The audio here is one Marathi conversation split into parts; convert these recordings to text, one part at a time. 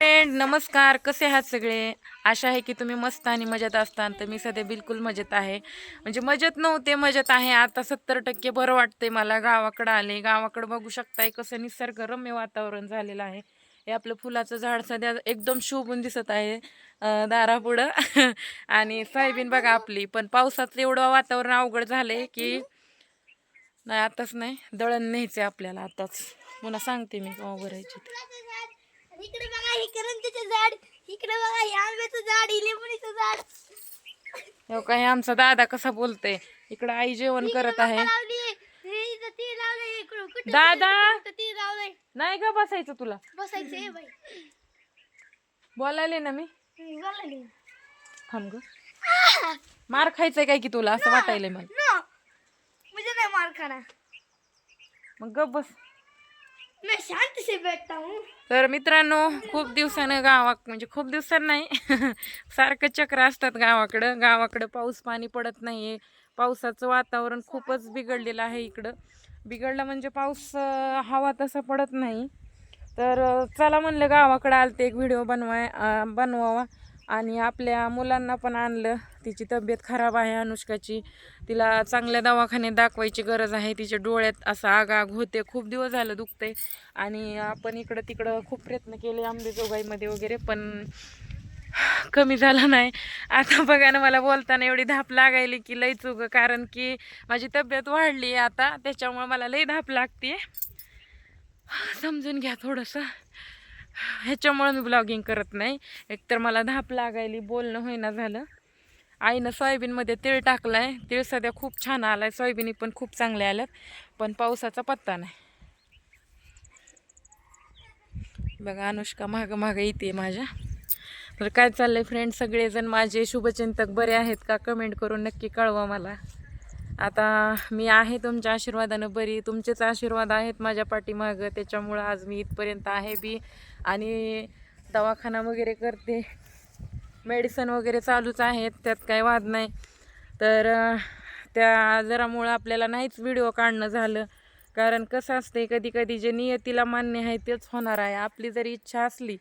फ्रेंड नमस्कार, कसे आहात सगळे? आशा आहे की तुम्ही मस्त आणि मजेत असताल. तर मी सध्या बिलकुल मजेत आहे. म्हणजे मजेत नव्हते, मजेत आहे. आता 70% बरं वाटतंय मला. गावाकडं आले. गावाकडं बघू शकताय कसं निसर्गरम्य वातावरण झालेलं आहे. हे आपलं फुलाचं झाड सध्या एकदम शोभून दिसत आहे दारापुढं. आणि सोयाबीन बघा आपली. पण पावसाचं एवढं वातावरण अवघड झालंय की नाही, आताच नाही, दळण न्यायचंय आपल्याला आताच. पुन्हा सांगते मी केव्हा भरायची ते. इकडे बघा, हे करंजीचं झाड, इकडे बघा, हे आंब्याचं झाड, हे लिंबूचं झाड. हो काय आमचा दादा कसा बोलतोय. इकडं आई जेवण करत आहे. इथं तीळ लावलंय, इकडं कुठं दादा कुठं तीळ लावलंय. नाही का बसायचं तुला, बसायचंय बाई. बोलायले ना मी. बोलायली. थांब ग, मार खायचंय काय की तुला असं वाटायलंय मला. नो, मुझे नहीं मार खाना. मग गप बस. मैं शांत से बैठता हूँ. तर मित्रांनो, खूप दिवसानं म्हणजे खूप दिवसानं नाही सारखं चक्र असतात गावाकडं. गावाकडं पाऊस पाणी पडत नाहीये. पावसाचं वातावरण खूपच बिघडलेलं आहे इकडं. बिघडलं म्हणजे पाऊस हवा तसा पडत नाही. तर चला म्हणलं गावाकडं आलते, एक व्हिडिओ बनवावा आणि आपल्या मुलांना पण आणलं. तिची तब्येत खराब आहे अनुष्काची. तिला चांगल्या दवाखान्यात दाखवायची गरज आहे. तिच्या डोळ्यात असं आग होते, खूप दिवस झालं दुखते. आणि आपण इकडं तिकडं खूप प्रयत्न केले अंबेजोगाईमध्ये वगैरे, पण कमी झालं नाही. आता बघा ना, मला बोलताना एवढी धाप लागायली की लई चुक, कारण की माझी तब्येत वाढली आता, त्याच्यामुळे मला लई धाप लागते. समजून घ्या थोडंसं. ह्याच्यामुळं मी ब्लॉगिंग करत नाही. एकतर मला धाप लागायली, बोलणं होईना झालं. आईनं सोयाबीनमध्ये तीळ टाकलाय. तीळ सध्या खूप छान आलाय, सोयाबीनी पण खूप चांगल्या आल्यात, पण पावसाचा पत्ता नाही. बघा अनुष्का मागं मागं येते माझ्या. तर काय चाललंय फ्रेंड, सगळेजण माझे शुभचिंतक बरे आहेत का कमेंट करून नक्की कळवा मला. आता मी आहे तुमच्या आशीर्वादानं बरी. तुमचेच आशीर्वाद आहेत माझ्या पाठीमागं, त्याच्यामुळं आज मी इथपर्यंत आहे बी. आणि दवाखाना वगैरे करते, मेडिसन वगैरे चालूच आहेत, त्यात काही वाद नाही. तर त्या जरामुळं आपल्याला नाहीच व्हिडिओ काढणं झालं. कारण कसं असते, कधी कधी जे नियतीला मान्य आहे तेच होणार आहे. आपली जरी इच्छा असली,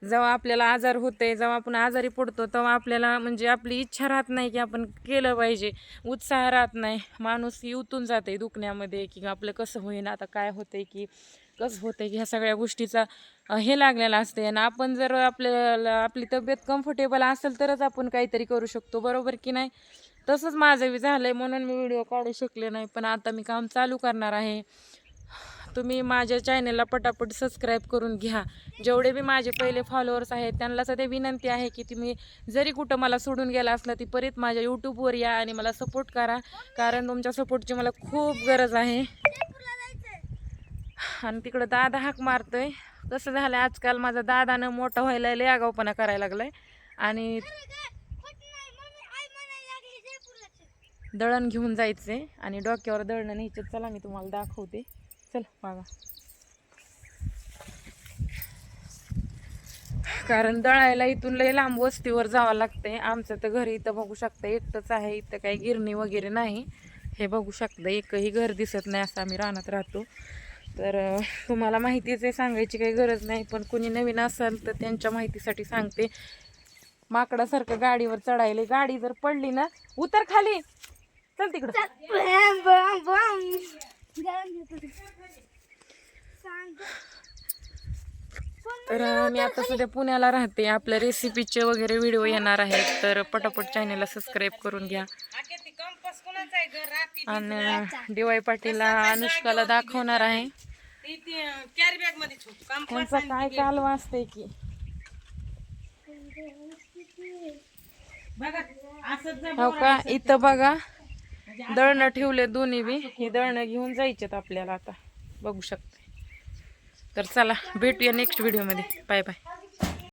जेव्हा आपल्याला आजार होते, जेव्हा आपण आजारी पडतो, तेव्हा आपल्याला म्हणजे आपली इच्छा राहत नाही की आपण केलं पाहिजे, उत्साह राहत नाही. माणूस उतून जाते दुखण्यामध्ये की आपलं कसं होईन, आता काय होतंय की कसं होतंय की ह्या सगळ्या गोष्टीचा हे लागलेला असते. आणि आपण जर आपल्याला आपली तब्येत कम्फर्टेबल असेल तरच आपण काहीतरी करू शकतो, बरोबर की नाही? तसंच माझं बी झालं आहे, म्हणून मी व्हिडिओ काढू शकले नाही. पण आता मी काम चालू करणार आहे. तुम्ही माझ्या चॅनलला पटापट सबस्क्राईब करून घ्या. जेवढे बी माझे पहिले फॉलोअर्स आहेत त्यांना सध्या विनंती आहे की तुम्ही जरी कुठं मला सोडून गेला असला ती परत माझ्या यूट्यूबवर या आणि मला सपोर्ट करा, कारण तुमच्या सपोर्टची मला खूप गरज आहे. आणि तिकडं दादा हाक मारतोय. कसं झालं आजकाल, माझा दादानं मोठा व्हायला लय आगाऊपणा करायला लागलाय. आणि दळण घेऊन जायचे आणि डोक्यावर दळणं न्यायचे. चला मी तुम्हाला दाखवते, चल बघा. कारण दळायला इथून लय लांब वस्तीवर जावं लागतंय. आमचं तर घरी इथं बघू शकता एकटंच आहे, इथं काही गिरणी वगैरे नाही. हे बघू शकता, एकही घर दिसत नाही, असं आम्ही रानात राहतो. तर तुम्हाला माहितीच आहे, सांगायची काही गरज नाही. पण कुणी नवीन असेल तर त्यांच्या माहितीसाठी सांगते. माकडासारखं गाडीवर चढायला, गाडी जर पडली ना, उतर खाली, चल तिकडं. तर मी आता सध्या पुण्याला राहते. आपल्या रेसिपीचे वगैरे व्हिडिओ येणार आहेत, तर पटापट चॅनलला सबस्क्राईब करून घ्या. आणि DY पाटीलला अनुष्काला दाखवणार आहे. त्यांचा काय कालवा असते की हो का. इथं बघा दळणं ठेवले दोन्ही बी. हे दळणं घेऊन जायचेत आपल्याला आता, बघू शकते. तर चला भेटूया नेक्स्ट व्हिडिओमध्ये. Bye bye.